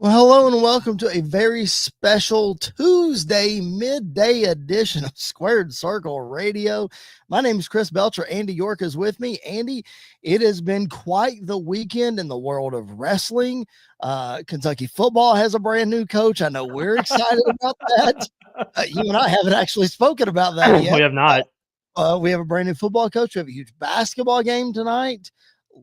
Well, hello and welcome to a very special Tuesday midday edition of Squared Circle Radio. My name is Chris Belcher. Andy York is with me. Andy, it has been quite the weekend in the world of wrestling. Kentucky football has a brand new coach. I know we're excited about that. You and I haven't actually spoken about that yet. We have not. We have a brand new football coach. We have a huge basketball game tonight.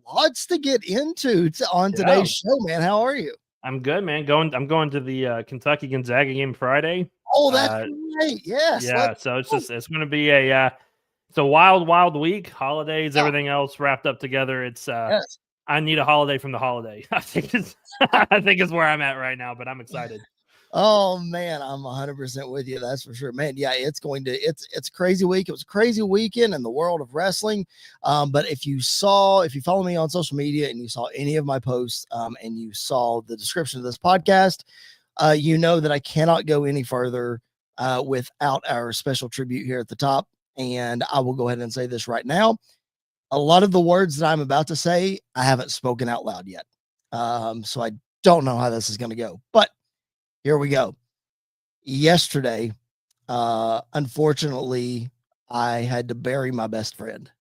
Lots to get into on today's show, man. How are you? I'm good, man. I'm going to the Kentucky Gonzaga game Friday. Oh, that's right. Yes. Yeah. So it's going to be it's a wild week. Holidays, everything else wrapped up together. It's Yes. I need a holiday from the holiday. I think is where I'm at right now, but I'm excited. Oh man, I'm 100% with you. That's for sure, man. Yeah, it's a crazy week. It was a crazy weekend in the world of wrestling. But if you follow me on social media and you saw any of my posts, and you saw the description of this podcast, you know that I cannot go any further without our special tribute here at the top. And I will go ahead and say this right now. A lot of the words that I'm about to say, I haven't spoken out loud yet. So I don't know how this is going to go, but here we go. Yesterday, unfortunately, I had to bury my best friend.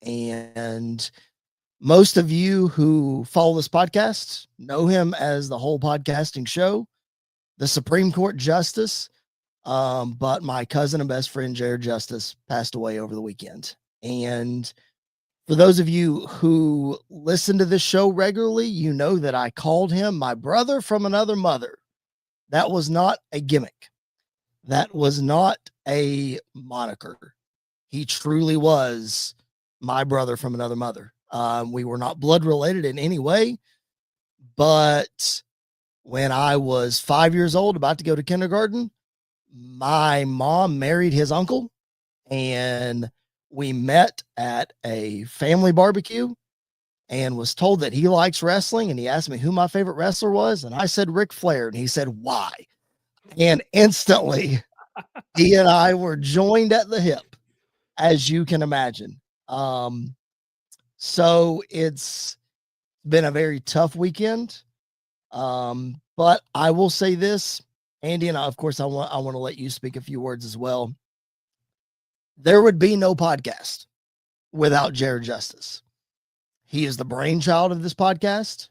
And most of you who follow this podcast know him as the whole podcasting show, the Supreme Court Justice. But my cousin and best friend, Jared Justice, passed away over the weekend. And for those of you who listen to this show regularly, you know that I called him my brother from another mother. That was not a gimmick. That was not a moniker. He truly was my brother from another mother. We were not blood related in any way, but when I was 5 years old, about to go to kindergarten, my mom married his uncle, and we met at a family barbecue and was told that he likes wrestling. And he asked me who my favorite wrestler was. And I said, Ric Flair. And he said, why? And instantly he and I were joined at the hip, as you can imagine. So it's been a very tough weekend. But I will say this, Andy, and of course I want to let you speak a few words as well. There would be no podcast without Jared Justice. He is the brainchild of this podcast.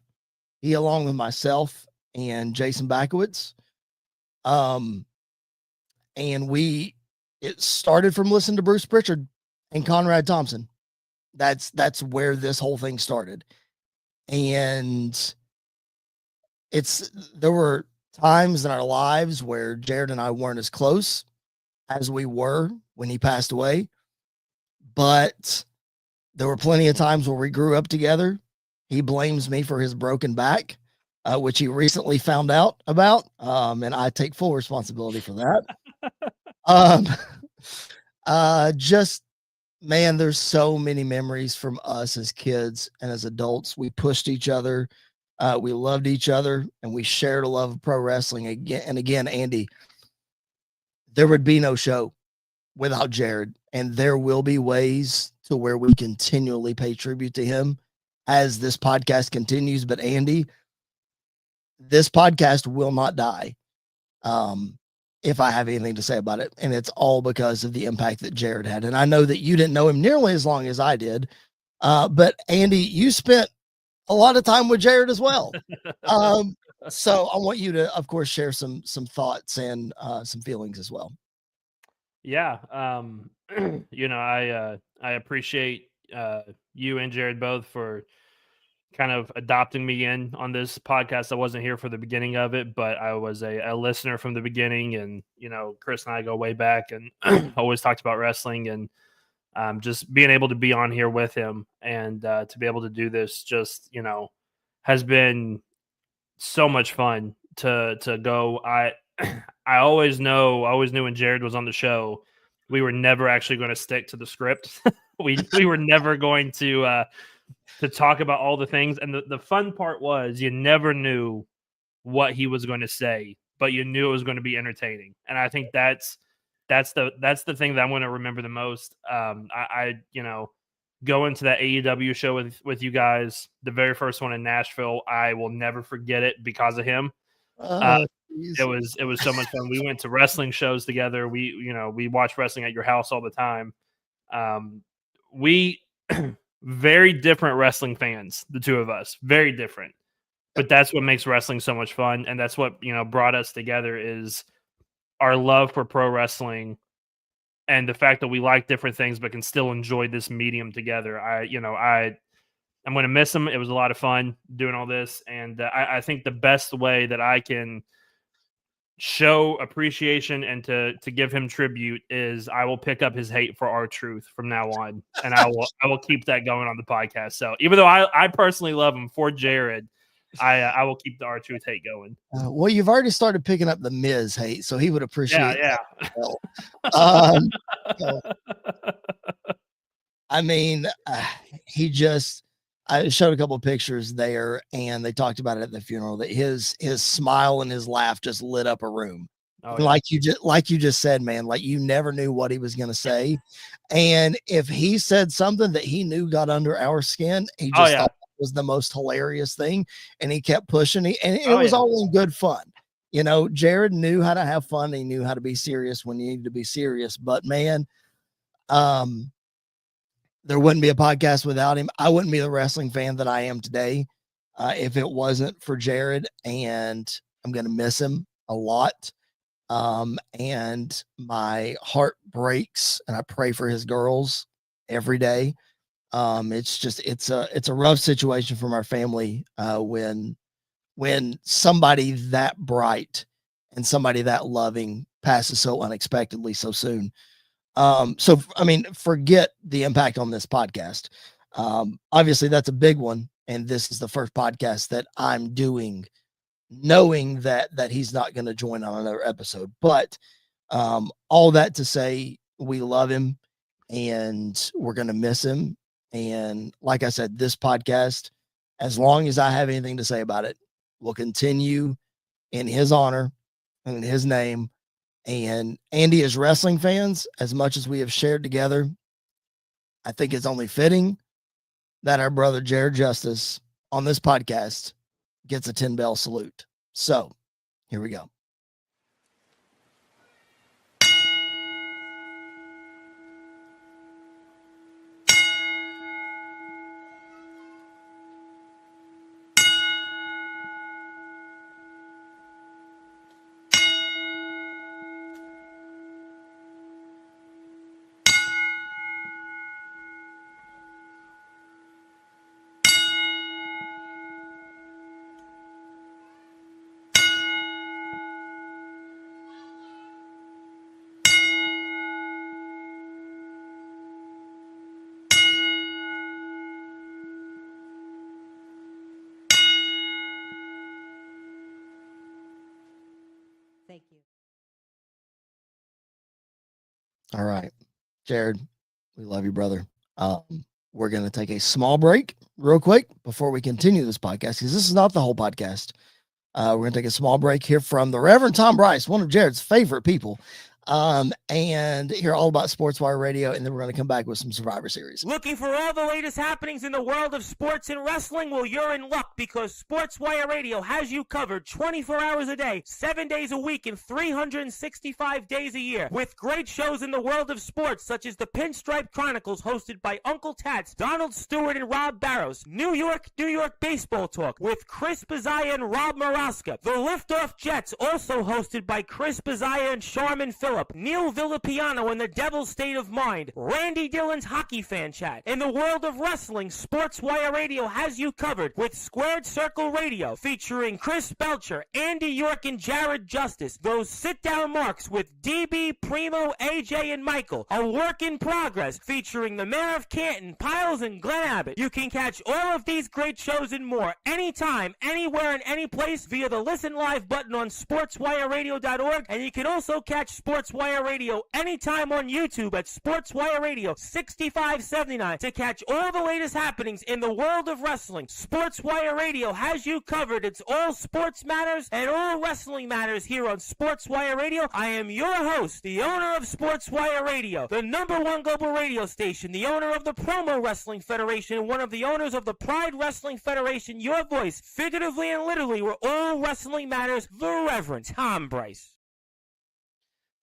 He, along with myself and Jason Backowitz. And it started from listening to Bruce Pritchard and Conrad Thompson. That's where this whole thing started. And there were times in our lives where Jared and I weren't as close as we were when he passed away. But there were plenty of times where we grew up together. He blames me for his broken back, which he recently found out about. And I take full responsibility for that. Just, man, there's so many memories from us as kids and as adults. We pushed each other. We loved each other, and we shared a love of pro wrestling again. And again, Andy, there would be no show without Jared, and there will be ways to where we continually pay tribute to him as this podcast continues. But Andy, this podcast will not die if I have anything to say about it. And it's all because of the impact that Jared had. And I know that you didn't know him nearly as long as I did. But Andy, you spent a lot of time with Jared as well. So I want you to, of course, share some thoughts and some feelings as well. Yeah. I appreciate you and Jared both for kind of adopting me in on this podcast. I wasn't here for the beginning of it, but I was a listener from the beginning. And, Chris and I go way back and always talked about wrestling, and just being able to be on here with him and to be able to do this just, has been so much fun to go. I always knew when Jared was on the show, we were never actually going to stick to the script. we were never going to talk about all the things. And the fun part was you never knew what he was going to say, but you knew it was going to be entertaining. And I think that's the thing that I'm going to remember the most. I go into that AEW show with you guys, the very first one in Nashville. I will never forget it because of him. It was so much fun. We went to wrestling shows together. We watched wrestling at your house all the time. We very different wrestling fans, the two of us, very different. But that's what makes wrestling so much fun, and that's what brought us together is our love for pro wrestling, and the fact that we like different things but can still enjoy this medium together. I'm going to miss him. It was a lot of fun doing all this, and I think the best way that I can show appreciation and to give him tribute is I will pick up his hate for R-Truth from now on, and I will keep that going on the podcast. So even though I personally love him for Jared, I will keep the R-Truth hate going. Well, you've already started picking up the Miz hate, so he would appreciate that. So, I mean, I showed a couple of pictures there, and they talked about it at the funeral that his smile and his laugh just lit up a room. Oh, yeah. Like you just said, man, like you never knew what he was going to say. And if he said something that he knew got under our skin, he just thought it was the most hilarious thing. And he kept pushing it. And it was all in good fun. Jared knew how to have fun. He knew how to be serious when you needed to be serious, but man, there wouldn't be a podcast without him. I wouldn't be the wrestling fan that I am today if it wasn't for Jared, and I'm going to miss him a lot. And my heart breaks, and I pray for his girls every day. It's a rough situation from our family when somebody that bright and somebody that loving passes so unexpectedly so soon. So, I mean, forget the impact on this podcast. Obviously that's a big one. And this is the first podcast that I'm doing, knowing that he's not going to join on another episode, but, all that to say, we love him and we're going to miss him. And like I said, this podcast, as long as I have anything to say about it, will continue in his honor and in his name. And Andy, as wrestling fans, as much as we have shared together, I think it's only fitting that our brother Jared Justice on this podcast gets a 10-bell salute. So here we go. Thank you. All right, Jared, we love you, brother. We're going to take a small break real quick before we continue this podcast, because this is not the whole podcast. We're going to take a small break here from the Reverend Tom Bryce, one of Jared's favorite people, and hear all about Sports Wire Radio, and then we're going to come back with some Survivor Series. Looking for all the latest happenings in the world of sports and wrestling? Well, you're in luck, because Sports Wire Radio has you covered 24 hours a day, 7 days a week, and 365 days a year, with great shows in the world of sports, such as the Pinstripe Chronicles, hosted by Uncle Tats, Donald Stewart, and Rob Barrows, New York Baseball Talk, with Chris Bazaya and Rob Maraska, the Liftoff Jets, also hosted by Chris Bazaya and Sharman Phillip, Neil Villapiano and the Devil's State of Mind, Randy Dillon's Hockey Fan Chat. In the world of wrestling, Sports Wire Radio has you covered with Squared Circle Radio, featuring Chris Belcher, Andy York, and Jared Justice. Those sit-down marks with DB, Primo, AJ, and Michael. A work in progress, featuring the Mayor of Canton, Piles, and Glenn Abbott. You can catch all of these great shows and more anytime, anywhere, and any place via the Listen Live button on SportsWireRadio.org, and you can also catch Sports Sports Wire Radio anytime on YouTube at Sports Wire Radio 6579 to catch all the latest happenings in the world of wrestling. Sports Wire Radio has you covered. It's all sports matters and all wrestling matters here on Sports Wire Radio. I am your host, the owner of Sports Wire Radio, the #1 global radio station, the owner of the Promo Wrestling Federation, and one of the owners of the Pride Wrestling Federation, your voice, figuratively and literally, where all wrestling matters, the Reverend Tom Bryce.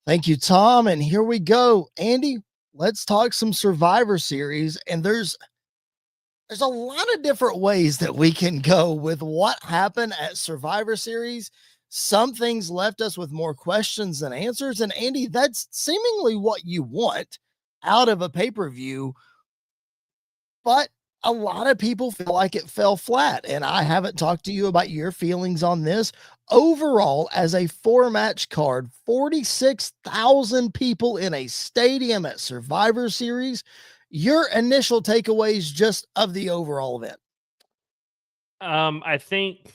Thank you, Tom. And here we go. Andy, let's talk some Survivor Series. And there's a lot of different ways that we can go with what happened at Survivor Series. Some things left us with more questions than answers. And Andy, that's seemingly what you want out of a pay-per-view. But a lot of people feel like it fell flat. And I haven't talked to you about your feelings on this. Overall, as a 4-match card, 46,000 people in a stadium at Survivor Series. Your initial takeaways just of the overall event. I think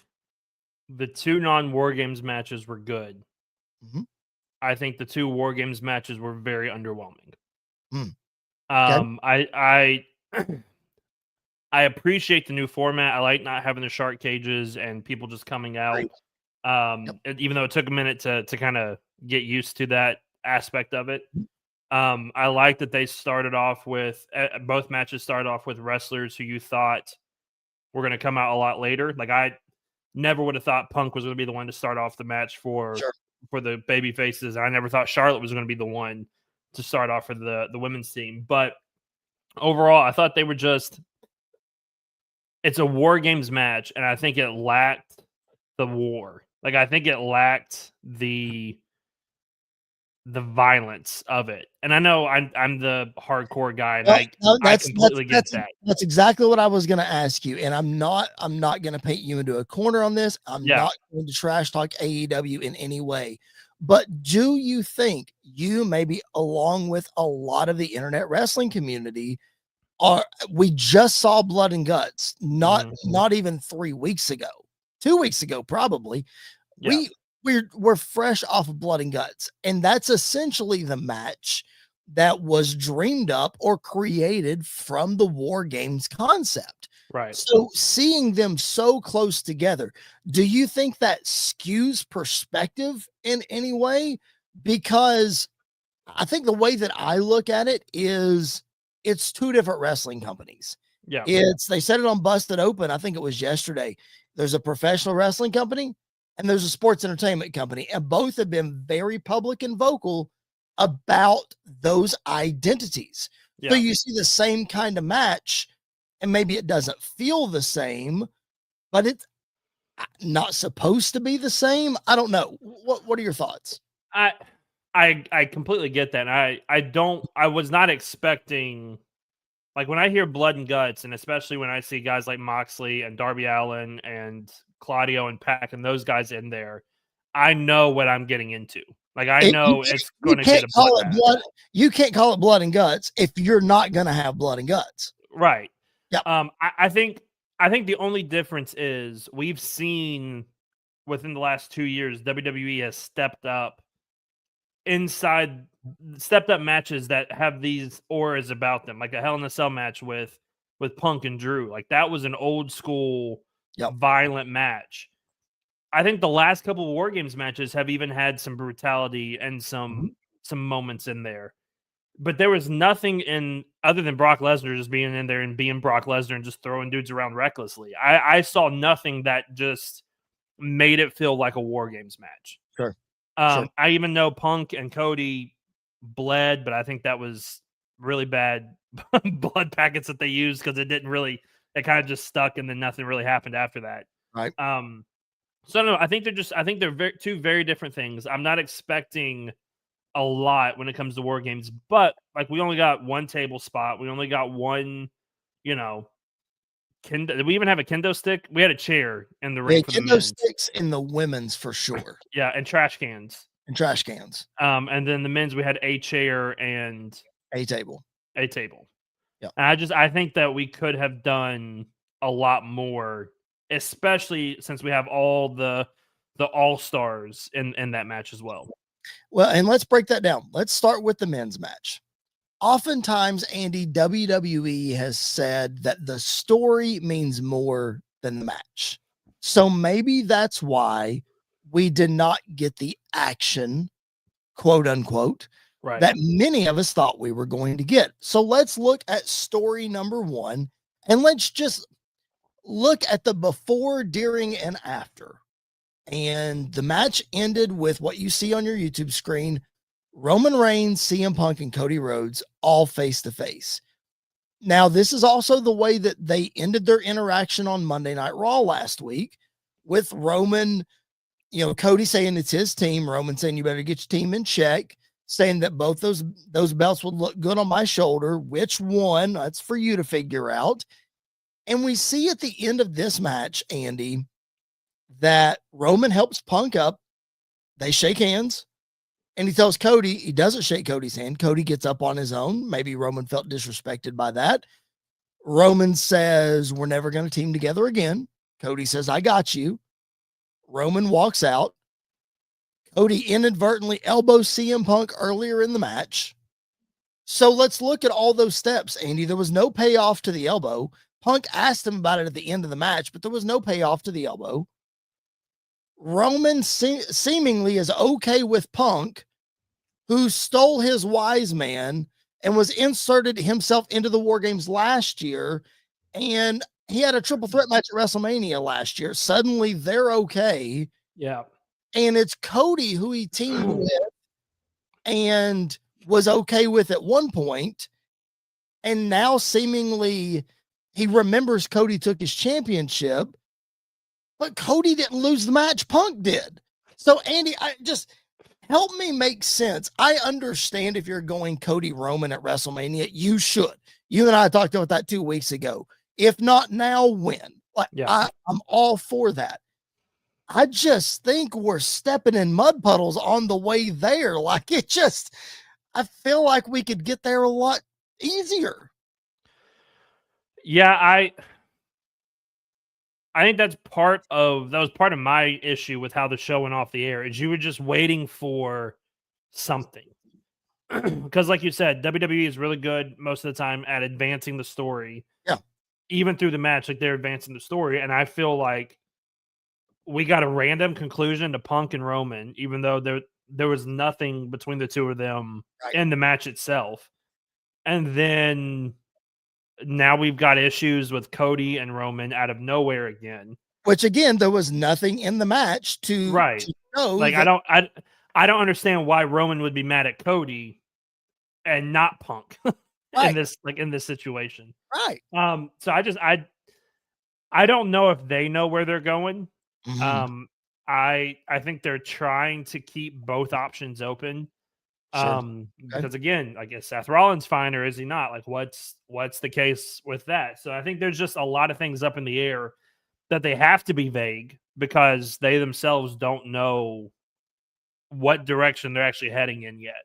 the 2 non-War Games matches were good. Mhm. I think the 2 War Games matches were very underwhelming. Okay. I I appreciate the new format. I like not having the shark cages and people just coming out. Even though it took a minute to kind of get used to that aspect of it. I like that they started off with both matches started off with wrestlers who you thought were going to come out a lot later. Like I never would have thought Punk was going to be the one to start off the match for the baby faces. I never thought Charlotte was going to be the one to start off for the women's team. But overall, I thought they were it's a War Games match, and I think it lacked the war. Like I think it lacked the violence of it. And I know I'm the hardcore guy, and I completely get that. That's exactly what I was going to ask you. And I'm not going to paint you into a corner on this. I'm not going to trash talk AEW in any way. But do you think you, maybe along with a lot of the internet wrestling community, we just saw Blood and Guts not even 3 weeks ago, 2 weeks ago, probably. We're fresh off of Blood and Guts, and that's essentially the match that was dreamed up or created from the War Games concept. Right. So seeing them so close together, do you think that skews perspective in any way? Because I think the way that I look at it is it's 2 different wrestling companies. Yeah. They said it on Busted Open. I think it was yesterday. There's a professional wrestling company and there's a sports entertainment company, and both have been very public and vocal about those identities. Yeah. So you see the same kind of match, and maybe it doesn't feel the same, but it's not supposed to be the same. I don't know. What are your thoughts? I completely get that. I was not expecting, like when I hear Blood and Guts, and especially when I see guys like Moxley and Darby Allin and Claudio and Pac and those guys in there, I know what I'm getting into. Like I know it's going to get a blood. You can't call it Blood and Guts if you're not going to have Blood and Guts. Right. Yeah. I think the only difference is we've seen within the last 2 years, WWE has stepped up matches that have these auras about them, like a Hell in a Cell match with Punk and Drew. Like that was an old school violent match. I think the last couple of War Games matches have even had some brutality and some moments in there. But there was nothing in other than Brock Lesnar just being in there and being Brock Lesnar and just throwing dudes around recklessly. I saw nothing that just made it feel like a War Games match. Sure. I even know Punk and Cody bled, but I think that was really bad blood packets that they used because it kind of just stuck and then nothing really happened after that. Right. So no, I think they're two very different things. I'm not expecting a lot when it comes to War Games, but like we only got one table spot. We only got one, kendo. Did we even have a kendo stick? We had a chair in the ring for the kendo men's. Sticks in the women's for sure. Yeah, and trash cans. And trash cans. And then the men's, we had a chair and a table. Yeah. And I think that we could have done a lot more, especially since we have all the all-stars in that match as well. Well, and let's break that down. Let's start with the men's match. Oftentimes, Andy, WWE has said that the story means more than the match. So maybe that's why we did not get the action, quote unquote, Right. that many of us thought we were going to get. So let's look at story number one, and let's just look at the before, during, and after. And the match ended with what you see on your YouTube screen: Roman Reigns, CM Punk, and Cody Rhodes all face to face. Now, this is also the way that they ended their interaction on Monday Night Raw last week, with Roman, Cody saying it's his team, Roman saying you better get your team in check, saying that both those belts would look good on my shoulder. Which one? That's for you to figure out. And we see at the end of this match, Andy, that Roman helps Punk up. They shake hands. And he tells Cody, he doesn't shake Cody's hand. Cody gets up on his own. Maybe Roman felt disrespected by that. Roman says, we're never going to team together again. Cody says, I got you. Roman walks out. Cody inadvertently elbows CM Punk earlier in the match. So let's look at all those steps, Andy. There was no payoff to the elbow. Punk asked him about it at the end of the match, but there was no payoff to the elbow. Roman seemingly is okay with Punk, who stole his wise man and was inserted himself into the War Games last year. And he had a triple threat match at WrestleMania last year. Suddenly they're okay. Yeah. And it's Cody who he teamed with and was okay with at one point. And now seemingly he remembers Cody took his championship, but Cody didn't lose the match. Punk did. So Andy, help me make sense. I understand if you're going Cody Roman at WrestleMania, you should. You and I talked about that 2 weeks ago. If not now, when? I'm all for that. I just think we're stepping in mud puddles on the way there. I feel like we could get there a lot easier. Yeah, I think that was part of my issue with how the show went off the air, is you were just waiting for something. Because like you said, WWE is really good most of the time at advancing the story. Yeah. Even through the match, like they're advancing the story. And I feel like we got a random conclusion to Punk and Roman, even though there was nothing between the two of them in the match itself. And then now we've got issues with Cody and Roman out of nowhere again. Which again, there was nothing in the match to show. Like I don't understand why Roman would be mad at Cody and not Punk in this situation. Right. So I don't know if they know where they're going. Mm-hmm. I think they're trying to keep both options open. Because again, I guess Seth Rollins fine, or is he not? Like what's the case with that? So I think there's just a lot of things up in the air that they have to be vague because they themselves don't know what direction they're actually heading in yet.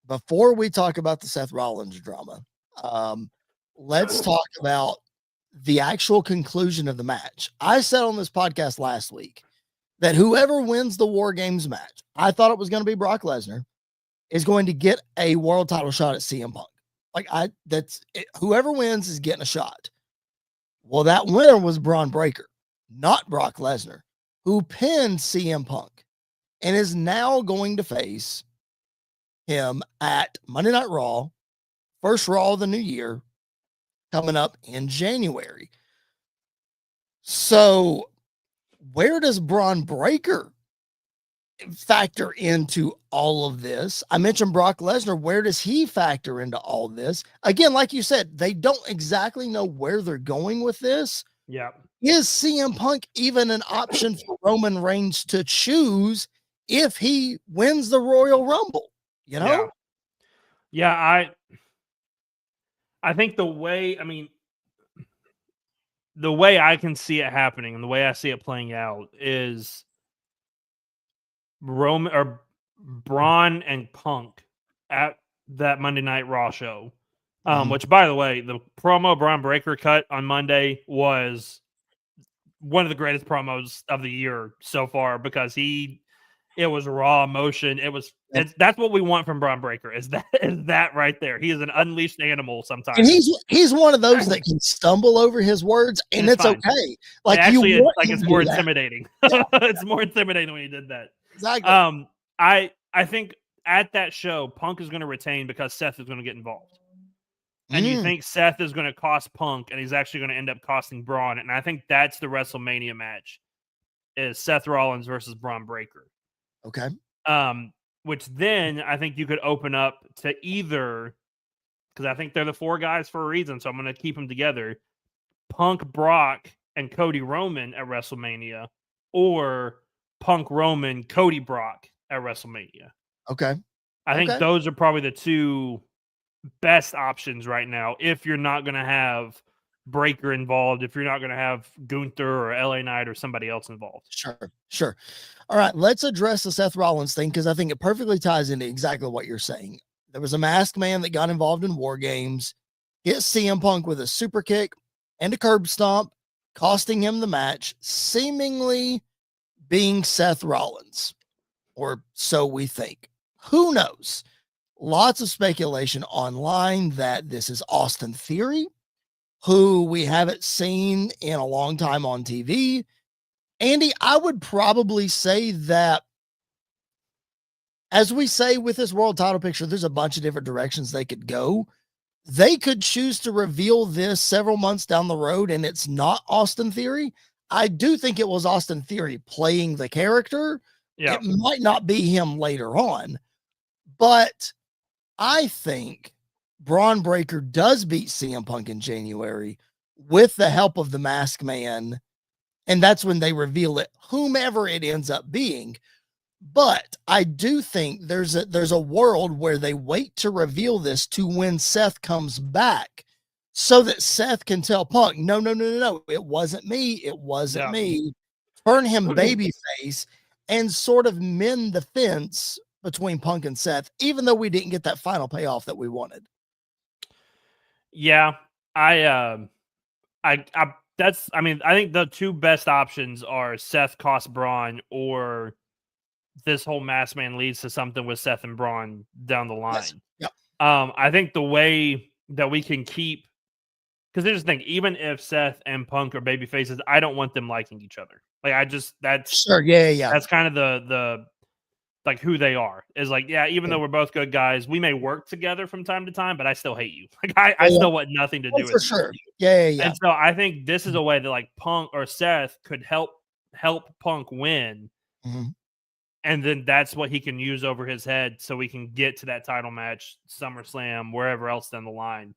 Before we talk about the Seth Rollins drama, let's talk about the actual conclusion of the match. I said on this podcast last week that whoever wins the War Games match, I thought it was going to be Brock Lesnar, is going to get a world title shot at CM Punk. Whoever wins is getting a shot. Well, that winner was Braun Breaker, not Brock Lesnar, who pinned CM Punk and is now going to face him at Monday Night Raw, first Raw of the new year, coming up in January. So where does Braun Breaker factor into all of this? I mentioned Brock Lesnar. Where does he factor into all this? Again, like you said, they don't exactly know where they're going with this. Yeah. Is CM Punk even an option for Roman Reigns to choose if he wins the Royal Rumble? Yeah, I think the way I can see it happening and the way I see it playing out is Roman or Braun and Punk at that Monday Night Raw show. Which, by the way, the promo Braun Breaker cut on Monday was one of the greatest promos of the year so far, because he It was raw emotion. That's what we want from Braun Breaker. Is that right there? He is an unleashed animal sometimes. And he's one of those that can stumble over his words, and it's fine. okay. Like actually, you want it's more intimidating. It's more intimidating when he did that. Exactly. I think at that show, Punk is going to retain because Seth is going to get involved. And you think Seth is going to cost Punk, and he's actually going to end up costing Braun. And I think that's the WrestleMania match, is Seth Rollins versus Braun Breaker. Okay. Which then I think you could open up to either, because I think they're the four guys for a reason, so I'm going to keep them together, Punk, Brock, and Cody Roman at WrestleMania, or Punk, Roman, Cody, Brock at WrestleMania. Okay. I think those are probably the two best options right now if you're not going to have Breaker involved, if you're not going to have Gunther or LA Knight or somebody else involved. Sure. All right, let's address the Seth Rollins thing, because I think it perfectly ties into exactly what you're saying. There was a masked man that got involved in War Games, hit CM Punk with a super kick and a curb stomp, costing him the match, seemingly being Seth Rollins, or so we think. Who knows? Lots of speculation online that this is Austin Theory, who we haven't seen in a long time on TV. Andy, I would probably say that, as we say with this world title picture, there's a bunch of different directions they could go. They could choose to reveal this several months down the road, and it's not Austin Theory. I do think it was Austin Theory playing the character. Yeah. It might not be him later on, but I think Braun Breaker does beat CM Punk in January with the help of the Masked Man, and that's when they reveal it, whomever it ends up being. But I do think there's a world where they wait to reveal this to when Seth comes back, so that Seth can tell Punk, no, it wasn't me. It wasn't me. Turn him babyface and sort of mend the fence between Punk and Seth, even though we didn't get that final payoff that we wanted. Yeah, I think the two best options are Seth cost Braun, or this whole Masked Man leads to something with Seth and Braun down the line. Yes. Yep. I think the way that we can keep, because there's the thing, even if Seth and Punk are baby faces, I don't want them liking each other. Like, that's sure. Yeah. That's kind of the like who they are, is like, even though we're both good guys, we may work together from time to time, but I still hate you. Like, I still want nothing to do with for sure. Yeah. And so I think this is a way that, like, Punk or Seth could help Punk win. Mm-hmm. And then that's what he can use over his head, so we can get to that title match, SummerSlam, wherever else down the line.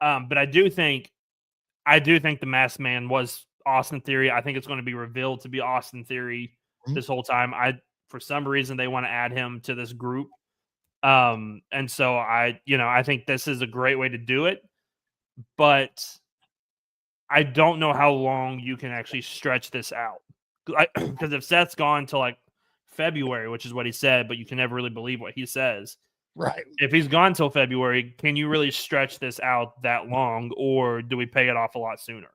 But I do think the Masked Man was Austin Theory. I think it's going to be revealed to be Austin Theory this whole time. For some reason, they want to add him to this group. And so I think this is a great way to do it. But I don't know how long you can actually stretch this out. Because if Seth's gone to like February, which is what he said, but you can never really believe what he says. Right. If he's gone till February, can you really stretch this out that long, or do we pay it off a lot sooner?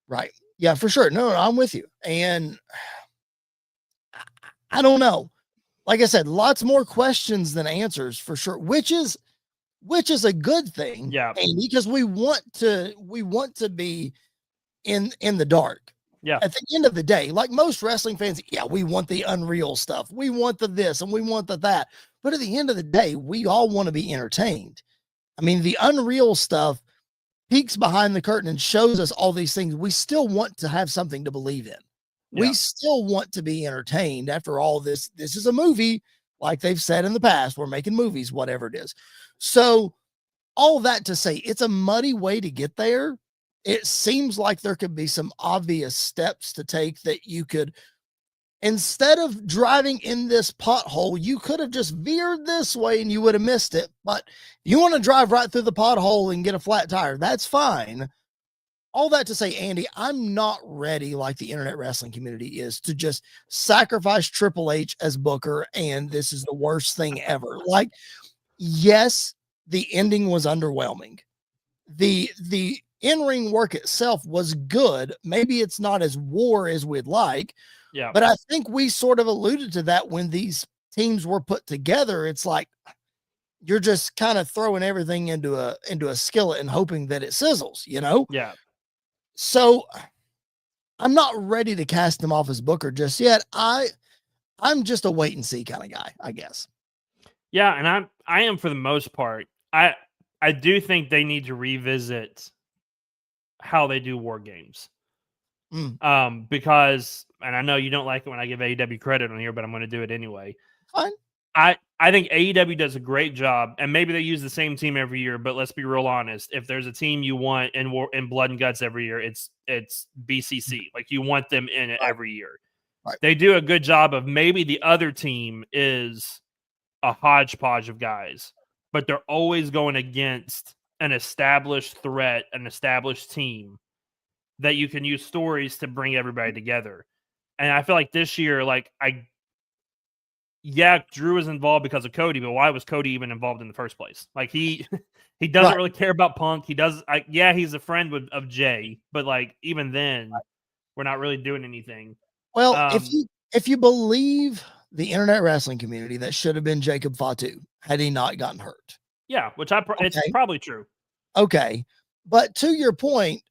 Right. Yeah, for sure. No, I'm with you. And I don't know. Like I said, lots more questions than answers for sure, which is a good thing. Yeah. Because we want to be in the dark. Yeah. At the end of the day, like most wrestling fans, we want the unreal stuff. We want the this and we want the that. But at the end of the day, we all want to be entertained. I mean, the unreal stuff peeks behind the curtain and shows us all these things. We still want to have something to believe in. We still want to be entertained. After all, this is a movie, like they've said in the past. We're making movies, whatever it is. So all that to say, it's a muddy way to get there. It seems like there could be some obvious steps to take that you could, instead of driving in this pothole, you could have just veered this way and you would have missed it. But you want to drive right through the pothole and get a flat tire. That's fine. All that to say, Andy, I'm not ready, like the internet wrestling community is, to just sacrifice Triple H as Booker and this is the worst thing ever. Like, yes, the ending was underwhelming. The in-ring work itself was good. Maybe it's not as war as we'd like, Yeah. but I think we sort of alluded to that when these teams were put together. It's like you're just kind of throwing everything into a skillet and hoping that it sizzles, you know? Yeah. So I'm not ready to cast him off as Booker just yet. I'm just a wait and see kind of guy, I guess. Yeah, and I am for the most part. I do think they need to revisit how they do war games. Because, and I know you don't like it when I give AEW credit on here, but I'm going to do it anyway. Fine. I think AEW does a great job, and maybe they use the same team every year, but let's be real honest. If there's a team you want in Blood and Guts every year, it's BCC. Like, you want them in it every year. Right. They do a good job of maybe the other team is a hodgepodge of guys, but they're always going against an established threat, an established team that you can use stories to bring everybody together. And I feel like this year, Drew was involved because of Cody, but why was Cody even involved in the first place? Like, he doesn't really care about Punk. He does. He's a friend of Jay, but like, even then, we're not really doing anything. Well, if you believe the internet wrestling community, that should have been Jacob Fatu had he not gotten hurt. Yeah, which it's probably true. Okay, but to your point,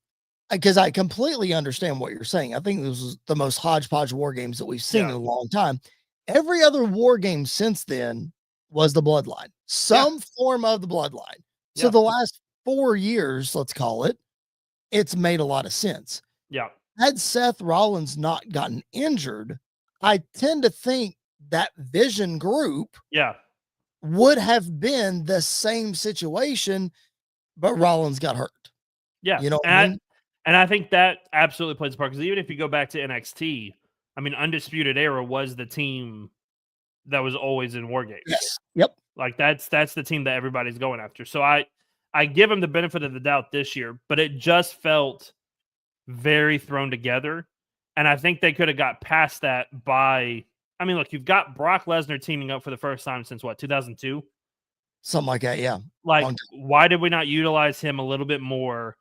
because I completely understand what you're saying. I think this was the most hodgepodge war games that we've seen in a long time. Every other war game since then was the Bloodline, some form of the Bloodline. So the last 4 years, let's call it, it's made a lot of sense. Yeah. Had Seth Rollins not gotten injured, I tend to think that Vision group would have been the same situation, but Rollins got hurt. Yeah. You know what I mean? And I think that absolutely plays a part, because even if you go back to NXT, I mean, Undisputed Era was the team that was always in War Games. Yes. Yep. Like, that's the team that everybody's going after. So I give them the benefit of the doubt this year, but it just felt very thrown together. And I think they could have got past that by, I mean, look, you've got Brock Lesnar teaming up for the first time since what, 2002? Something like that, yeah. Like, why did we not utilize him a little bit more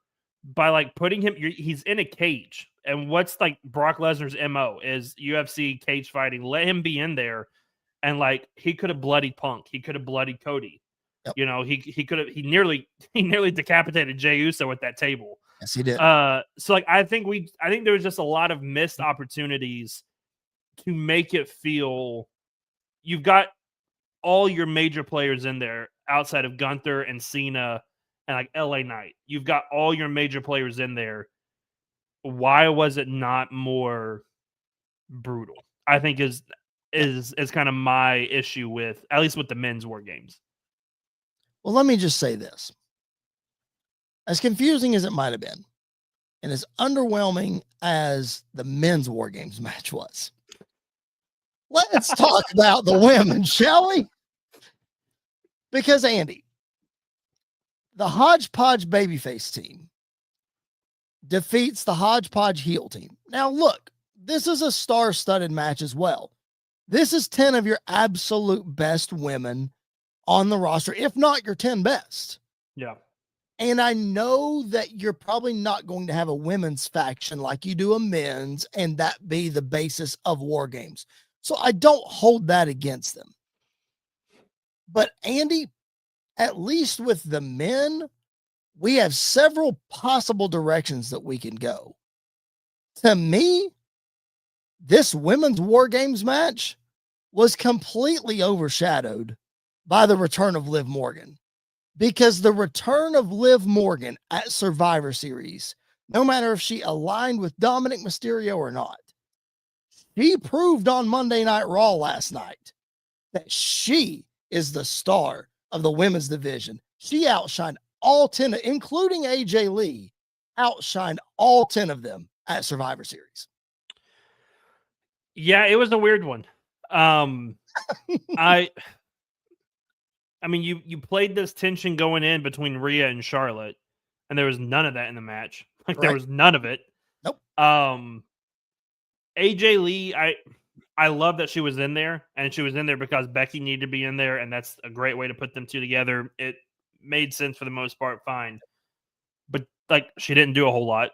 by like putting him, he's in a cage. And what's like Brock Lesnar's MO is UFC cage fighting. Let him be in there. And like, he could have bloodied Punk. He could have bloodied Cody. Yep. You know, he could have, he nearly decapitated Jey Uso at that table. Yes, he did. So like, I think there was just a lot of missed opportunities to make it feel you've got all your major players in there outside of Gunther and Cena and like LA Knight. You've got all your major players in there. Why was it not more brutal? I think is kind of my issue with, at least with the men's war games. Well, let me just say this. As confusing as it might have been, and as underwhelming as the men's war games match was, let's talk about the women, shall we? Because Andy, the hodgepodge babyface team defeats the hodgepodge heel team. Now, look, this is a star-studded match as well. This is 10 of your absolute best women on the roster, if not your 10 best. Yeah. And I know that you're probably not going to have a women's faction like you do a men's, and that be the basis of war games. So I don't hold that against them. But Andy, at least with the men, we have several possible directions that we can go. To me, this women's war games match was completely overshadowed by the return of Liv Morgan. Because the return of Liv Morgan at Survivor Series, no matter if she aligned with Dominic Mysterio or not, she proved on Monday Night Raw last night that she is the star of the women's division. She outshined all 10, including AJ Lee, outshined all 10 of them at Survivor Series. Yeah, it was a weird one. I mean, you played this tension going in between Rhea and Charlotte, and there was none of that in the match. Like, there was none of it. Nope. AJ Lee, I love that she was in there, and she was in there because Becky needed to be in there, and that's a great way to put them two together. It made sense for the most part, fine. But she didn't do a whole lot.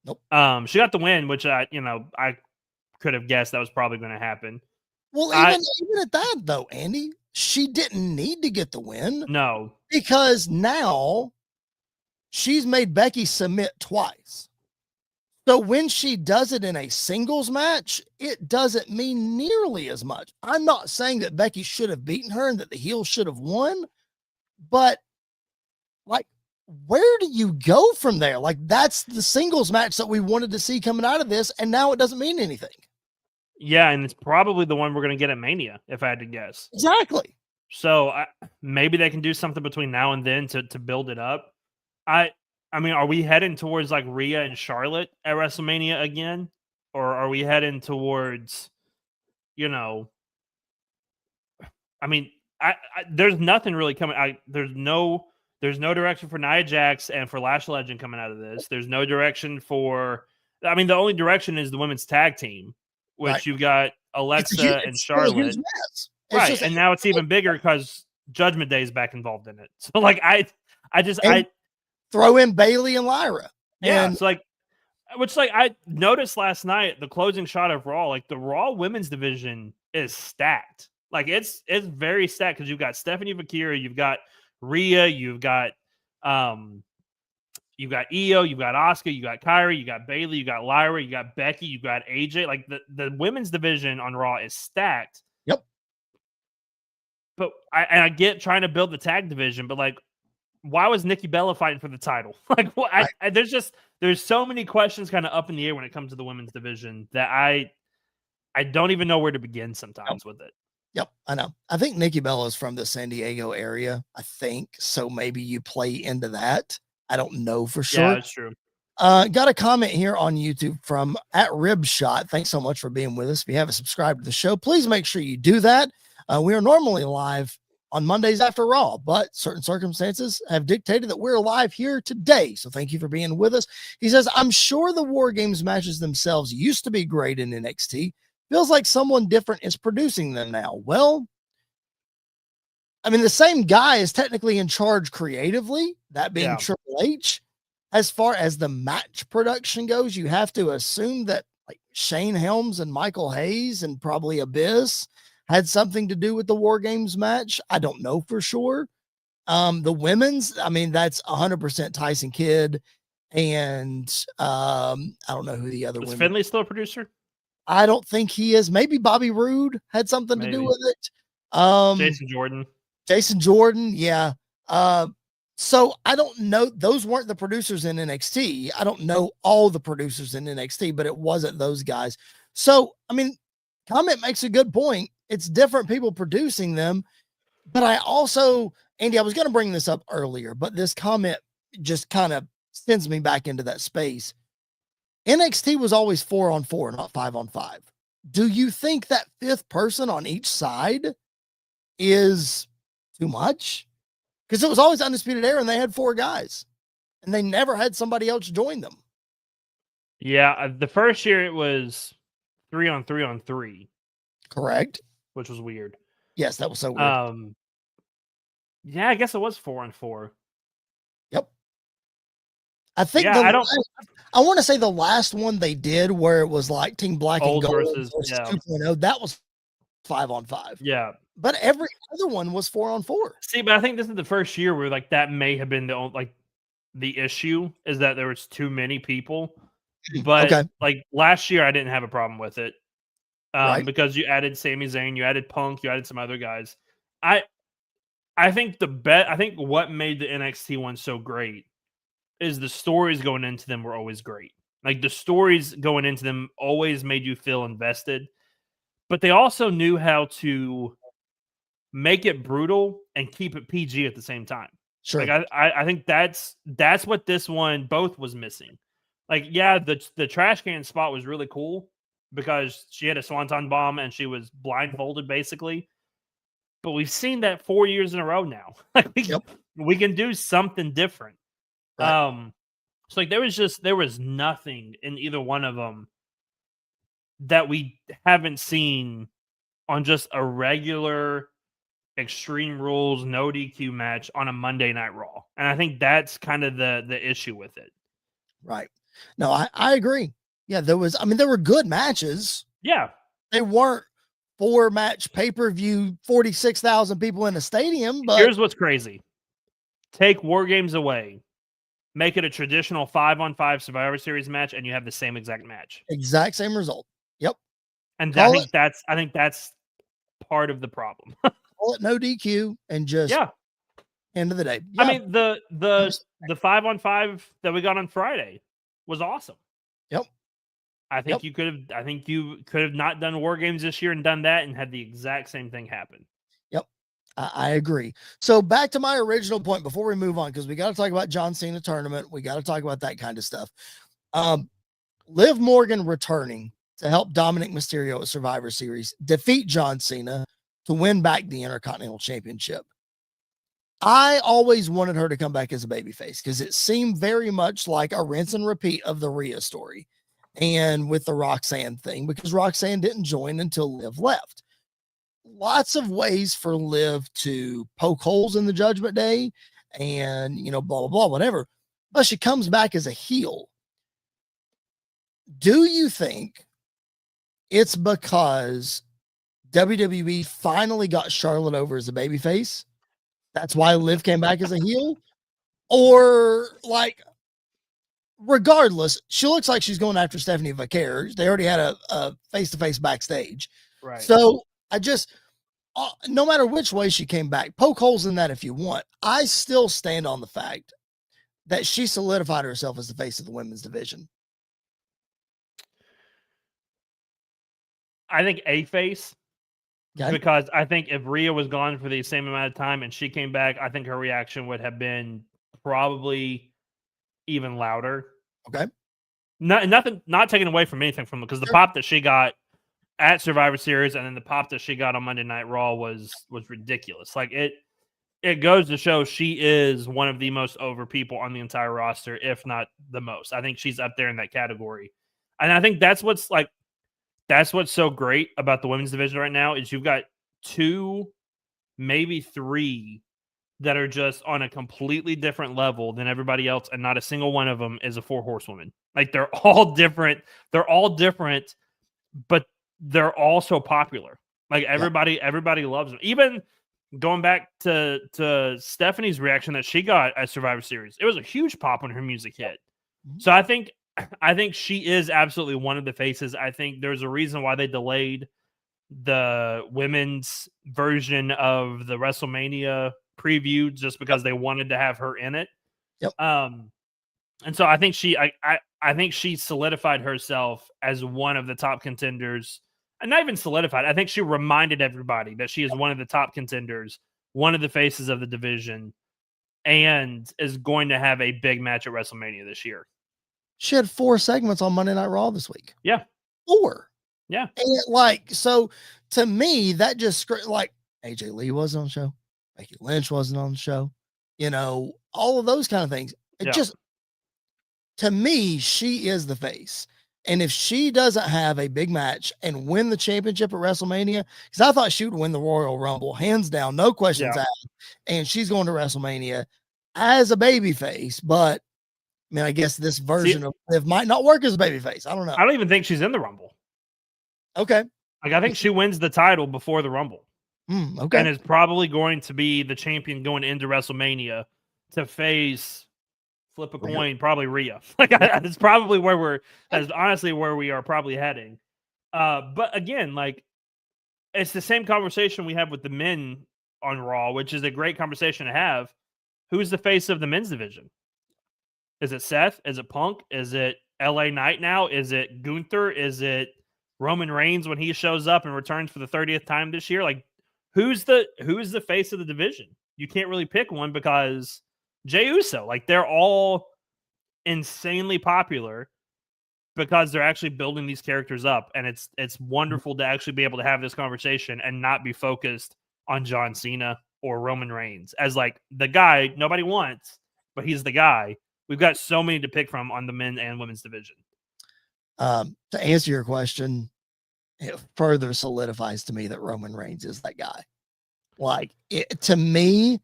Nope. She got the win, which I could have guessed that was probably going to happen. Well, even at that though, Andy, she didn't need to get the win. No, because now she's made Becky submit twice. So when she does it in a singles match, it doesn't mean nearly as much. I'm not saying that Becky should have beaten her and that the heel should have won, but like, where do you go from there? Like, that's the singles match that we wanted to see coming out of this, and now it doesn't mean anything. Yeah, and it's probably the one we're going to get at Mania, if I had to guess. Exactly. So maybe they can do something between now and then to build it up. I mean, are we heading towards like Rhea and Charlotte at WrestleMania again? Or are we heading towards, I mean, there's nothing really coming. There's no direction for Nia Jax and for Lash Legend coming out of this. There's no direction for, I mean, the only direction is the women's tag team, which you've got Alexa and Charlotte. Right. And now it's even bigger because Judgment Day is back involved in it. So like I throw in Bailey and Lyra. Yeah. And it's like, which like I noticed last night, the closing shot of Raw, like the Raw women's division is stacked. Like it's very stacked because you've got Stephanie Vakira, you've got Rhea, you've got Io, you've got Asuka, you got Kyrie, you got Bailey, you got Lyra, you got Becky, you got AJ. Like the women's division on Raw is stacked. Yep. But I get trying to build the tag division, but like, why was Nikki Bella fighting for the title? Like, there's so many questions kind of up in the air when it comes to the women's division that I don't even know where to begin sometimes with it. Yep, I know. I think Nikki Bella is from the San Diego area, I think. So maybe you play into that. I don't know for sure. Yeah, that's true. Got a comment here on YouTube from @Ribshot. Thanks so much for being with us. If you haven't subscribed to the show, please make sure you do that. We are normally live on Mondays after Raw, but certain circumstances have dictated that we're live here today. So thank you for being with us. He says, I'm sure the War Games matches themselves used to be great in NXT. Feels like someone different is producing them now. Well, I mean, the same guy is technically in charge creatively, that being Triple H. As far as the match production goes, you have to assume that like Shane Helms and Michael Hayes and probably Abyss had something to do with the War Games match. I don't know for sure. The women's, I mean, that's 100% Tyson Kidd. And I don't know who the other Is Finley still a producer? I don't think he is. Maybe Bobby Roode had something to do with it. Jason Jordan. Yeah. So I don't know. Those weren't the producers in NXT. I don't know all the producers in NXT, but it wasn't those guys. So, I mean, Comment makes a good point. It's different people producing them. But I also, Andy, I was going to bring this up earlier, but this comment just kind of sends me back into that space. NXT was always 4-on-4, not 5-on-5. Do you think that fifth person on each side is too much? Because it was always Undisputed Era and they had 4 guys and they never had somebody else join them. Yeah. The first year it was 3-on-3-on-3. Correct. Which was weird. Yes, that was so weird. Yeah, I guess it was 4-on-4. Yep. I think I want to say the last one they did where it was like Team Black and Gold versus 2.0, that was 5-on-5. Yeah. But every other one was 4-on-4. See, but I think this is the first year where like that may have been the issue is that there was too many people. But like last year I didn't have a problem with it. Because you added Sami Zayn, you added Punk, you added some other guys. I think what made the NXT one so great is the stories going into them were always great. Like the stories going into them always made you feel invested, but they also knew how to make it brutal and keep it PG at the same time. Sure. Like I think that's what this one both was missing. Like, yeah, the trash can spot was really cool because she had a swanton bomb and she was blindfolded basically. But we've seen that 4 years in a row now. Like we can do something different. Right. So like there was nothing in either one of them that we haven't seen on just a regular Extreme Rules, no DQ match on a Monday Night Raw. And I think that's kind of the issue with it. Right. No, I agree. Yeah, there were good matches. Yeah. They weren't 4-match pay-per-view, 46,000 people in a stadium, but here's what's crazy. Take War Games away. Make it a traditional 5-on-5 Survivor Series match, and you have the same exact match. Exact same result. Yep. And I think that's part of the problem. Call it no DQ and just end of the day. Yeah. I mean, the 5-on-5 that we got on Friday was awesome. Yep. I think you could have not done War Games this year and done that and had the exact same thing happen. Yep. I agree. So back to my original point before we move on, because we got to talk about John Cena tournament. We got to talk about that kind of stuff. Liv Morgan returning to help Dominic Mysterio at Survivor Series defeat John Cena to win back the Intercontinental Championship. I always wanted her to come back as a babyface because it seemed very much like a rinse and repeat of the Rhea story and with the Roxanne thing, because Roxanne didn't join until Liv left. Lots of ways for Liv to poke holes in the Judgment Day and, blah, blah, blah, whatever. But she comes back as a heel. Do you think it's because WWE finally got Charlotte over as a babyface? That's why Liv came back as a heel? Or, regardless, she looks like she's going after Stephanie Vaquer. They already had a face-to-face backstage. Right. So, I just, no matter which way she came back, poke holes in that if you want. I still stand on the fact that she solidified herself as the face of the women's division. I think a face. Okay. Because I think if Rhea was gone for the same amount of time and she came back, I think her reaction would have been probably even louder. Okay. Not taken away from anything from because the pop that she got at Survivor Series and then the pop that she got on Monday Night Raw was ridiculous. Like it goes to show she is one of the most over people on the entire roster, if not the most. I think she's up there in that category. And I think that's what's so great about the women's division right now is you've got 2, maybe 3 that are just on a completely different level than everybody else, and not a single one of them is a 4 horsewoman. Like they're all different. They're all different, but they're all so popular. Like everybody loves them. Even going back to Stephanie's reaction that she got at Survivor Series, it was a huge pop when her music hit. So I think she is absolutely one of the faces. I think there's a reason why they delayed the women's version of the WrestleMania preview just because they wanted to have her in it. Yep. And so I think I think she solidified herself as one of the top contenders. And not even solidified. I think she reminded everybody that she is one of the top contenders, one of the faces of the division, and is going to have a big match at WrestleMania this year. She had 4 segments on Monday Night Raw this week. Yeah. 4. Yeah. And so to me, that just AJ Lee wasn't on the show. Becky Lynch wasn't on the show. All of those kind of things. Just, to me, she is the face. And if she doesn't have a big match and win the championship at WrestleMania, because I thought she would win the Royal Rumble, hands down, no questions asked. And she's going to WrestleMania as a babyface, but I guess this version of Liv might not work as a babyface. I don't know. I don't even think she's in the Rumble. Okay. I think she wins the title before the Rumble. Okay. And is probably going to be the champion going into WrestleMania to face, flip a coin, probably Rhea. It's probably that's honestly where we are probably heading. But again, it's the same conversation we have with the men on Raw, which is a great conversation to have. Who's the face of the men's division? Is it Seth? Is it Punk? Is it LA Knight now? Is it Gunther? Is it Roman Reigns when he shows up and returns for the 30th time this year? Who's the face of the division? You can't really pick one because Jey Uso. They're all insanely popular because they're actually building these characters up, and it's wonderful to actually be able to have this conversation and not be focused on John Cena or Roman Reigns as the guy nobody wants, but he's the guy. We've got so many to pick from on the men and women's division. To answer your question, it further solidifies to me that Roman Reigns is that guy. Like to me,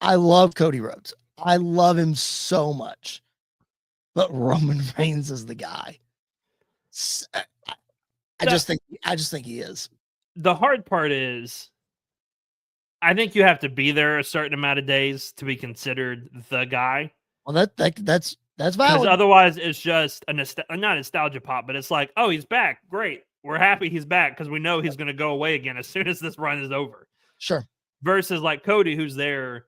I love Cody Rhodes. I love him so much, but Roman Reigns is the guy. I just think he is. The hard part is, I think you have to be there a certain amount of days to be considered the guy. Well, that's Because valid. otherwise, it's just not nostalgia pop, but it's like, oh, he's back. Great. We're happy he's back because we know he's going to go away again as soon as this run is over. Sure. Versus like Cody, who's there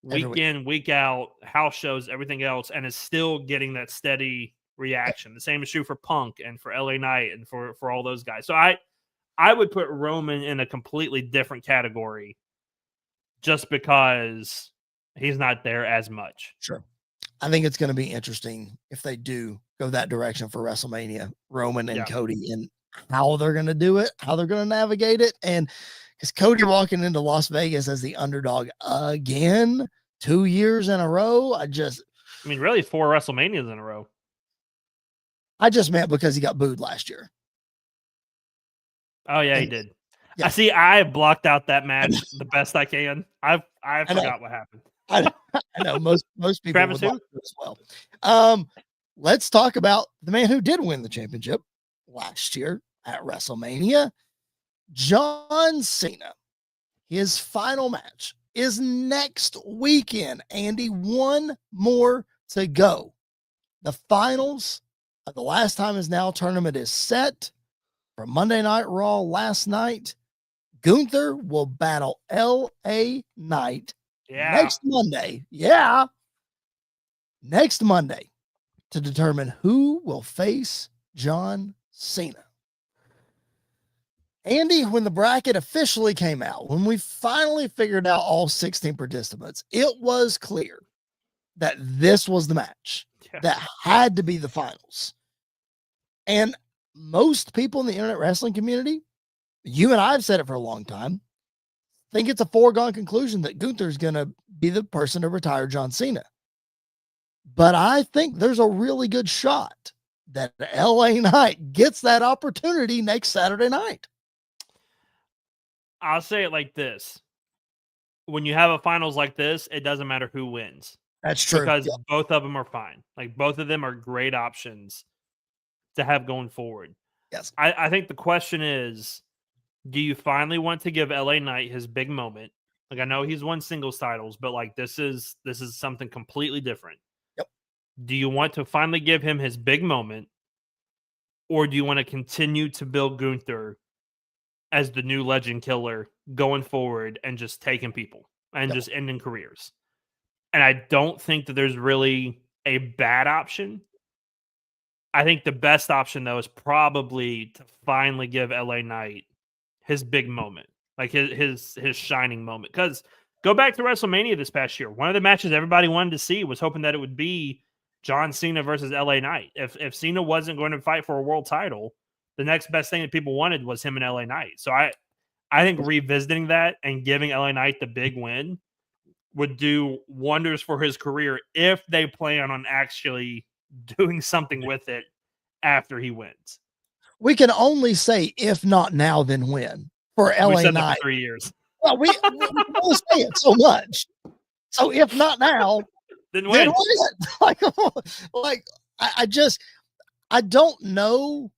week Every week. in, week out, house shows, everything else, and is still getting that steady reaction. The same is true for Punk and for LA Knight and for all those guys. So I would put Roman in a completely different category just because he's not there as much. Sure. I think it's going to be interesting if they do go that direction for WrestleMania, Roman and Cody, and how they're going to do it, how they're going to navigate it. And because Cody walking into Las Vegas as the underdog again, 2 years in a row, I mean, really 4 WrestleManias in a row. I just meant because he got booed last year. Oh yeah, he did. Yeah. I see. I blocked out that match the best I can. I forgot what happened. I know most people Travis would who? like to as well. Let's talk about the man who did win the championship last year at WrestleMania, John Cena. His final match is next weekend. Andy, one more to go. The finals of the Last Time Is Now tournament is set for Monday Night Raw last night. Gunther will battle LA Knight next Monday. Yeah. Next Monday to determine who will face John Cena. Andy, when the bracket officially came out, when we finally figured out all 16 participants, it was clear that this was the match that had to be the finals. And most people in the internet wrestling community, you and I have said it for a long time, think it's a foregone conclusion that Gunther's going to be the person to retire John Cena. But I think there's a really good shot that LA Knight gets that opportunity next Saturday night. I'll say it like this. When you have a finals like this, it doesn't matter who wins. That's true. Because both of them are fine. Like, both of them are great options to have going forward. Yes. I think the question is, do you finally want to give LA Knight his big moment? Like, I know he's won singles titles, but like this is something completely different. Yep. Do you want to finally give him his big moment, or do you want to continue to build Gunther as the new legend killer going forward and just taking people and just ending careers? And I don't think that there's really a bad option. I think the best option, though, is probably to finally give LA Knight his big moment, like his shining moment. Because go back to WrestleMania this past year. One of the matches everybody wanted to see was hoping that it would be John Cena versus LA Knight. If Cena wasn't going to fight for a world title, the next best thing that people wanted was him and LA Knight. So I think revisiting that and giving LA Knight the big win would do wonders for his career if they plan on actually doing something with it after he wins. We can only say if not now, then when for LA we said Knight. That for 3 years. Well, we only say it so much. So if not now, then when? I don't know.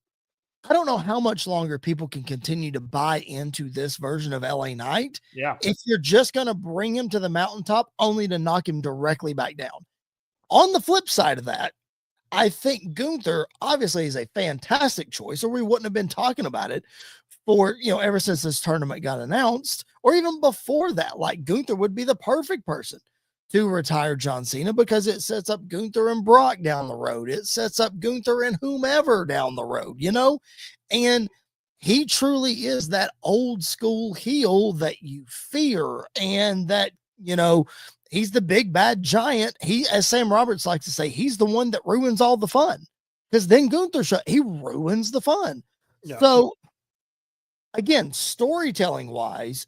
I don't know how much longer people can continue to buy into this version of LA Knight. Yeah. If you're just going to bring him to the mountaintop only to knock him directly back down. On the flip side of that, I think Gunther obviously is a fantastic choice, or we wouldn't have been talking about it for, ever since this tournament got announced, or even before that. Like, Gunther would be the perfect person to retire John Cena because it sets up Gunther and Brock down the road. It sets up Gunther and whomever down the road, and he truly is that old school heel that you fear, and that, he's the big bad giant. He, as Sam Roberts likes to say, he's the one that ruins all the fun, because then Gunther, he ruins the fun. Yeah. So again, storytelling wise,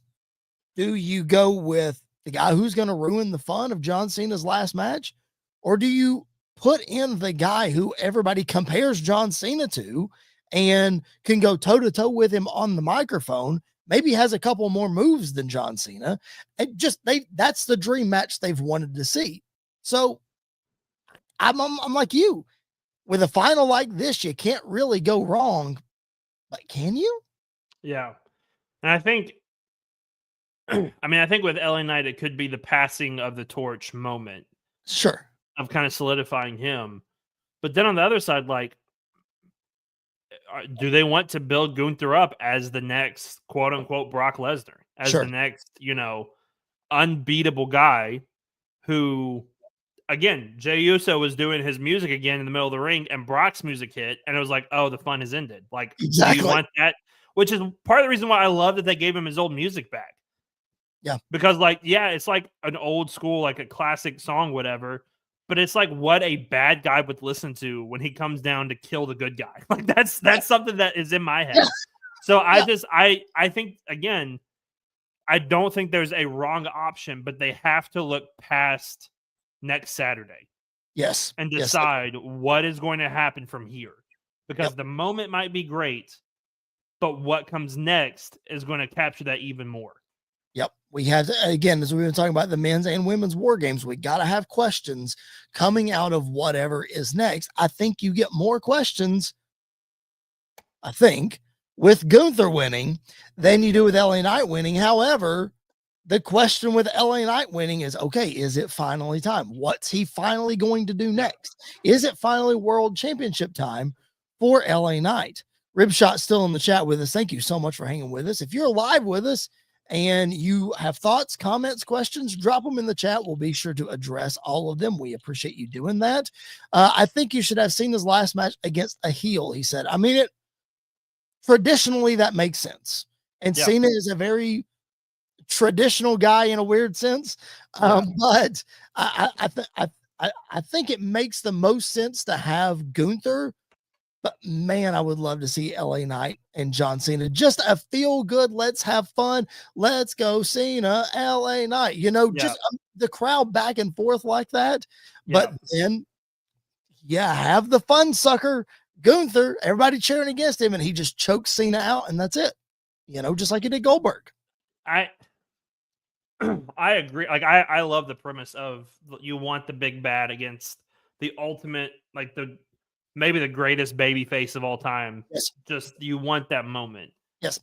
do you go with the guy who's going to ruin the fun of John Cena's last match? Or do you put in the guy who everybody compares John Cena to and can go toe to toe with him on the microphone maybe has a couple more moves than John Cena. And that's the dream match they've wanted to see. So I'm like you. With a final like this, you can't really go wrong. But can you? Yeah. And I think I think with LA Knight, it could be the passing of the torch moment Sure. of kind of solidifying him. But then on the other side, like, do they want to build Gunther up as the next quote unquote Brock Lesnar, as Sure. the next, unbeatable guy who, again, Jey Uso was doing his music again in the middle of the ring and Brock's music hit and it was like, oh, the fun has ended. Like, Exactly. do you want that? Which is part of the reason why I love that they gave him his old music back. Yeah. Because, like, yeah, it's like an old school, like a classic song, whatever. But it's like what a bad guy would listen to when he comes down to kill the good guy. Like that's something that is in my head. Yeah. So I think, again, I don't think there's a wrong option, but they have to look past next Saturday. Yes. And decide what is going to happen from here. Because the moment might be great, but what comes next is going to capture that even more. Yep. We have to, again, as we've been talking about the men's and women's war games, we got to have questions coming out of whatever is next. I think you get more questions, with Gunther winning than you do with LA Knight winning. However, the question with LA Knight winning is, okay, is it finally time? What's he finally going to do next? Is it finally world championship time for LA Knight? Ribshot still in the chat with us. Thank you so much for hanging with us. If you're live with us, and you have thoughts, comments, questions, drop them in the chat. We'll be sure to address all of them. We appreciate you doing that. I think you should have seen his last match against a heel, he said. I mean, traditionally, that makes sense. And Cena is a very traditional guy in a weird sense. But I think it makes the most sense to have Gunther. But man, I would love to see LA Knight and John Cena. Just a feel good. Let's have fun. Let's go Cena, LA Knight. Just the crowd back and forth like that. But then, have the fun sucker Gunther. Everybody cheering against him, and he just chokes Cena out, and that's it. Just like he did Goldberg. I agree. Like I love the premise of you want the big bad against the ultimate, like maybe the greatest baby face of all time. Yes. Just you want that moment. Yes.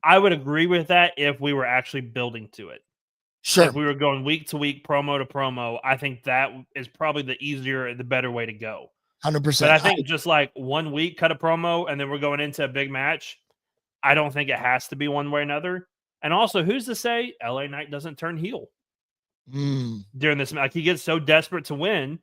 I would agree with that if we were actually building to it. Sure. If we were going week to week, promo to promo, I think that is probably the easier, the better way to go. 100%. But I think just like 1 week, cut a promo, and then we're going into a big match. I don't think it has to be one way or another. And also, who's to say LA Knight doesn't turn heel during this? Like, he gets so desperate to win,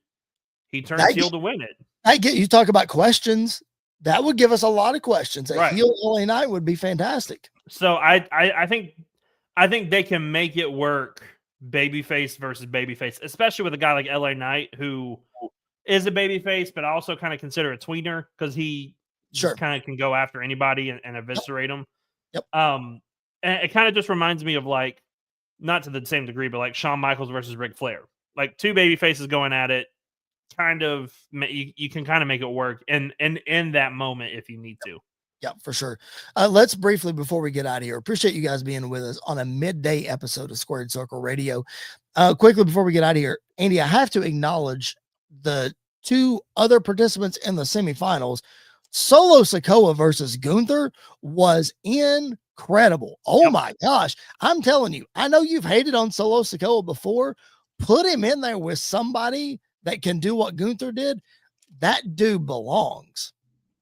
he turns heel to win it. You talk about questions. That would give us a lot of questions. A heel LA Knight would be fantastic. So I think they can make it work, babyface versus babyface, especially with a guy like LA Knight who is a babyface, but I also kind of consider a tweener because he kind of can go after anybody and eviscerate them. Yep. And it kind of just reminds me of, like, not to the same degree, but like Shawn Michaels versus Ric Flair, like two baby faces going at it. Kind of, you can kind of make it work in that moment if you need to. Yeah, for sure. Let's briefly, before we get out of here, appreciate you guys being with us on a midday episode of Squared Circle Radio. Quickly before we get out of here, Andy, I have to acknowledge the two other participants in the semifinals. Solo Sikoa versus Gunther was incredible. Oh my gosh. I'm telling you, I know you've hated on Solo Sikoa before. Put him in there with somebody that can do what Gunther did. That dude belongs.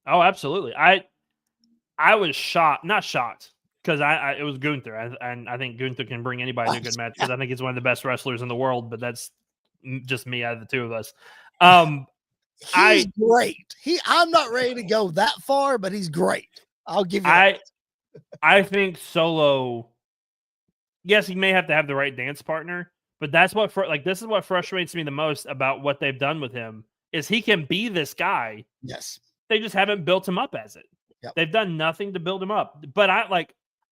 Oh, absolutely. I was not shocked because it was Gunther. And I think Gunther can bring anybody to a good match because I think he's one of the best wrestlers in the world, but that's just me out of the two of us. He's great. I'm not ready to go that far, but he's great. I'll give you that. I think Solo, yes, he may have to have the right dance partner, but that's what this is what frustrates me the most about what they've done with him is he can be this guy. Yes. They just haven't built him up as it. Yep. They've done nothing to build him up. But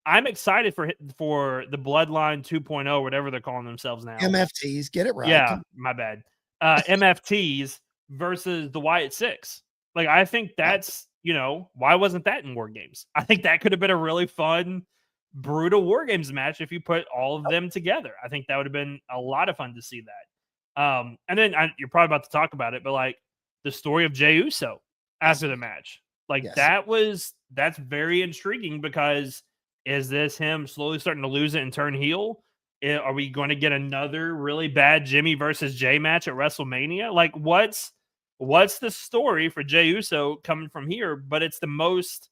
I'm excited for the Bloodline 2.0, whatever they're calling themselves now. MFTs, get it right. Yeah, my bad. MFTs versus the Wyatt Six. Like, I think that's, why wasn't that in War Games? I think that could have been a really fun brutal War Games match if you put all of them together. I think that would have been a lot of fun to see that. And then you're probably about to talk about it, but like the story of Jey Uso after the match, like that's very intriguing because is this him slowly starting to lose it and turn heel? Are we going to get another really bad Jimmy versus Jey match at WrestleMania? Like what's the story for Jey Uso coming from here? But it's the most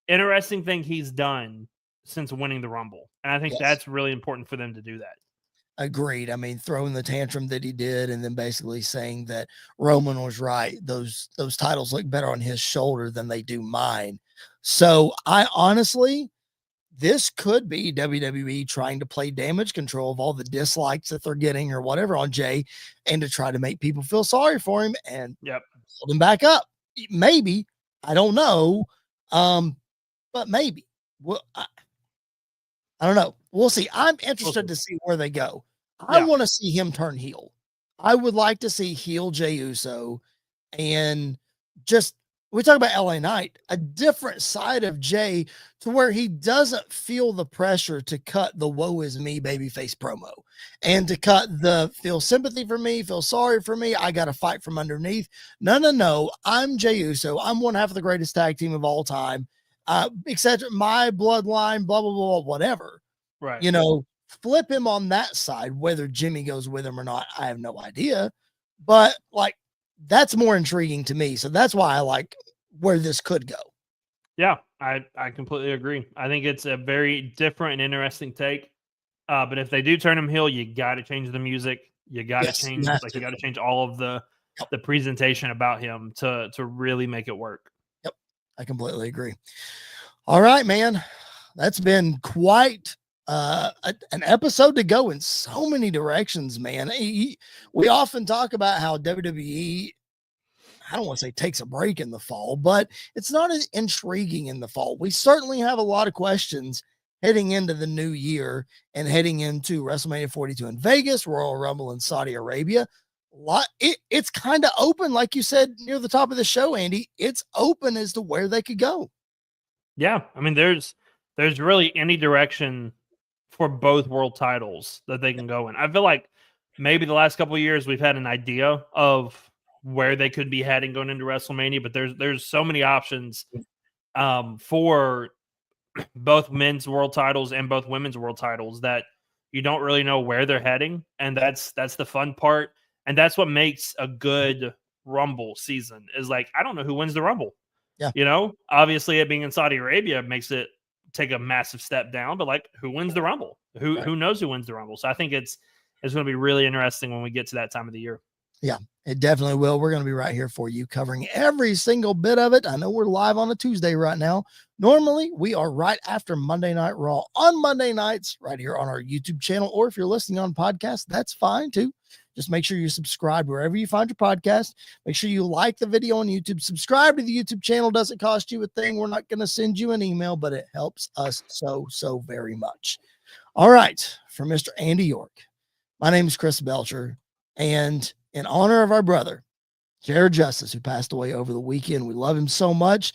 interesting thing he's done since winning the Rumble. And I think that's really important for them to do that. Agreed. I mean, throwing the tantrum that he did and then basically saying that Roman was right. Those titles look better on his shoulder than they do mine. So I honestly, this could be WWE trying to play damage control of all the dislikes that they're getting or whatever on Jey and to try to make people feel sorry for him and build him back up. Maybe. I don't know. But maybe. Well, I don't know. We'll see. I'm interested to see where they go. I want to see him turn heel. I would like to see heel Jey Uso and just, we talk about LA Knight, a different side of Jey to where he doesn't feel the pressure to cut the woe is me babyface promo and to cut the feel sympathy for me, feel sorry for me. I got to fight from underneath. No. I'm Jey Uso. I'm one half of the greatest tag team of all time. Etc. My bloodline, blah, blah, blah, whatever. Right. You know, flip him on that side, whether Jimmy goes with him or not. I have no idea, but like, that's more intriguing to me. So that's why I like where this could go. Yeah, I completely agree. I think it's a very different and interesting take. But if they do turn him heel, you got to change the music. You got to change, you got to change all of the presentation about him to really make it work. Yep, I completely agree. All right, man, that's been quite an episode to go in so many directions, man. We often talk about how WWE, I don't want to say takes a break in the fall, but it's not as intriguing in the fall. We certainly have a lot of questions heading into the new year and heading into WrestleMania 42 in Vegas, Royal Rumble in Saudi Arabia. It's kind of open, like you said near the top of the show, Andy. It's open as to where they could go. Yeah, I mean, there's really any direction for both world titles that they can go in. I feel like maybe the last couple of years we've had an idea of where they could be heading going into WrestleMania, but there's so many options for both men's world titles and both women's world titles that you don't really know where they're heading, and that's the fun part, and that's what makes a good Rumble season is like I don't know who wins the Rumble. Yeah, you know, obviously it being in Saudi Arabia makes it take a massive step down, but like who wins the Rumble? Who knows who wins the Rumble? So I think it's going to be really interesting when we get to that time of the year. Yeah, it definitely will. We're going to be right here for you covering every single bit of it. I know we're live on a Tuesday right now. Normally we are right after Monday Night Raw on Monday nights right here on our YouTube channel, or if you're listening on podcast, that's fine too. Just make sure you subscribe wherever you find your podcast. Make sure you like the video on YouTube. Subscribe to the YouTube channel. Doesn't cost you a thing. We're not going to send you an email, but it helps us so very much. All right. For Mr. Andy York, my name is Chris Belcher. And in honor of our brother, Jared Justice, who passed away over the weekend, we love him so much.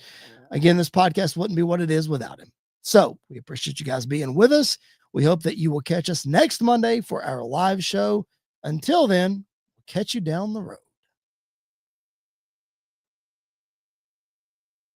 Again, this podcast wouldn't be what it is without him. So we appreciate you guys being with us. We hope that you will catch us next Monday for our live show. Until then, we'll catch you down the road.